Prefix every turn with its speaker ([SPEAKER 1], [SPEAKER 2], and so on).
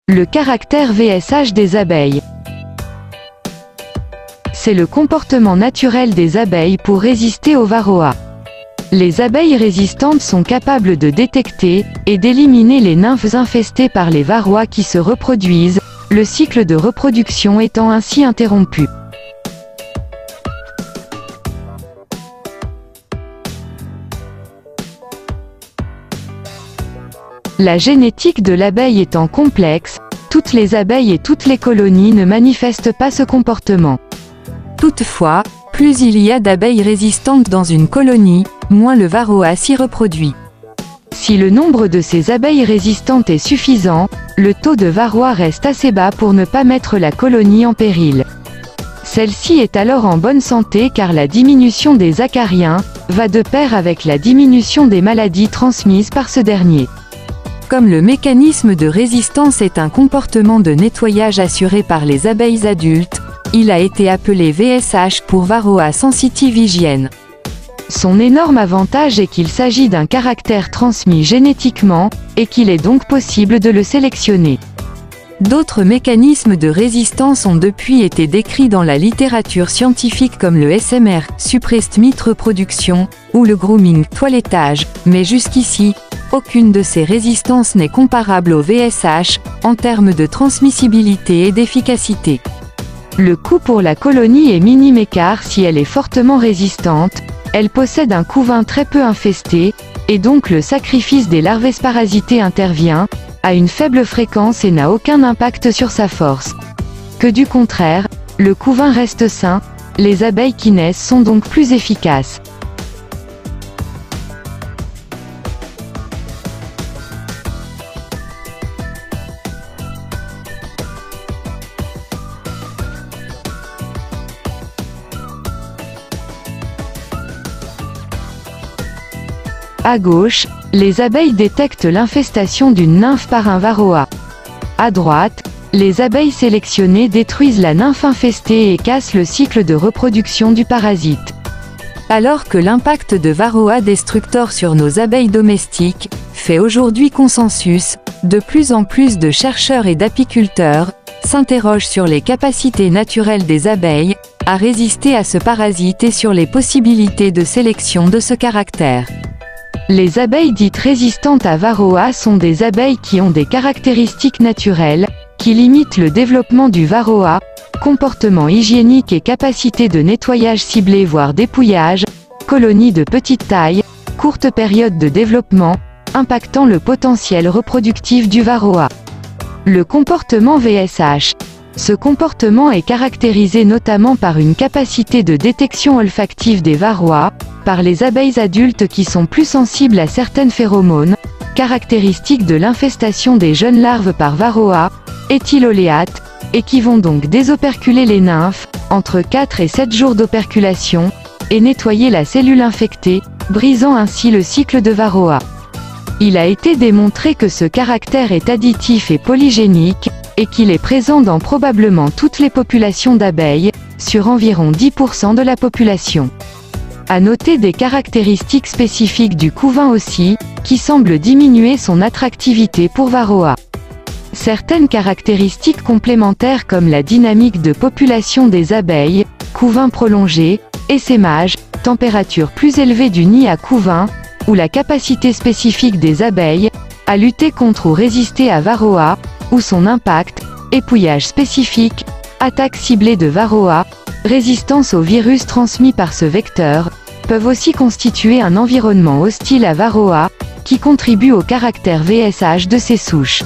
[SPEAKER 1] Le caractère VSH des abeilles. C'est le comportement naturel des abeilles pour résister au varroa. Les abeilles résistantes sont capables de détecter et d'éliminer les nymphes infestées par les varroas qui se reproduisent, le cycle de reproduction étant ainsi interrompu. La génétique de l'abeille étant complexe, toutes les abeilles et toutes les colonies ne manifestent pas ce comportement. Toutefois, plus il y a d'abeilles résistantes dans une colonie, moins le varroa s'y reproduit. Si le nombre de ces abeilles résistantes est suffisant, le taux de varroa reste assez bas pour ne pas mettre la colonie en péril. Celle-ci est alors en bonne santé car la diminution des acariens va de pair avec la diminution des maladies transmises par ce dernier. Comme le mécanisme de résistance est un comportement de nettoyage assuré par les abeilles adultes, il a été appelé VSH pour Varroa Sensitive Hygiene. Son énorme avantage est qu'il s'agit d'un caractère transmis génétiquement, et qu'il est donc possible de le sélectionner. D'autres mécanismes de résistance ont depuis été décrits dans la littérature scientifique comme le SMR, suppressed meat reproduction, ou le grooming, toilettage, mais jusqu'ici, aucune de ces résistances n'est comparable au VSH, en termes de transmissibilité et d'efficacité. Le coût pour la colonie est minime car si elle est fortement résistante, elle possède un couvain très peu infesté, et donc le sacrifice des larves parasitées intervient, à une faible fréquence et n'a aucun impact sur sa force. Que du contraire, le couvain reste sain, les abeilles qui naissent sont donc plus efficaces. À gauche, les abeilles détectent l'infestation d'une nymphe par un varroa. À droite, les abeilles sélectionnées détruisent la nymphe infestée et cassent le cycle de reproduction du parasite. Alors que l'impact de Varroa destructor sur nos abeilles domestiques fait aujourd'hui consensus, de plus en plus de chercheurs et d'apiculteurs s'interrogent sur les capacités naturelles des abeilles à résister à ce parasite et sur les possibilités de sélection de ce caractère. Les abeilles dites résistantes à Varroa sont des abeilles qui ont des caractéristiques naturelles, qui limitent le développement du Varroa, comportement hygiénique et capacité de nettoyage ciblé voire dépouillage, colonies de petite taille, courte période de développement, impactant le potentiel reproductif du Varroa. Le comportement VSH. Ce comportement est caractérisé notamment par une capacité de détection olfactive des varroas, par les abeilles adultes qui sont plus sensibles à certaines phéromones, caractéristiques de l'infestation des jeunes larves par varroa, éthyloléate, et qui vont donc désoperculer les nymphes, entre 4 et 7 jours d'operculation, et nettoyer la cellule infectée, brisant ainsi le cycle de varroa. Il a été démontré que ce caractère est additif et polygénique, et qu'il est présent dans probablement toutes les populations d'abeilles, sur environ 10% de la population. À noter des caractéristiques spécifiques du couvain aussi, qui semblent diminuer son attractivité pour varroa. Certaines caractéristiques complémentaires comme la dynamique de population des abeilles, couvain prolongé, essaimage, température plus élevée du nid à couvain, ou la capacité spécifique des abeilles à lutter contre ou résister à varroa, ou son impact, épouillage spécifique, attaque ciblée de varroa, résistance aux virus transmis par ce vecteur, peuvent aussi constituer un environnement hostile à varroa, qui contribue au caractère VSH de ces souches.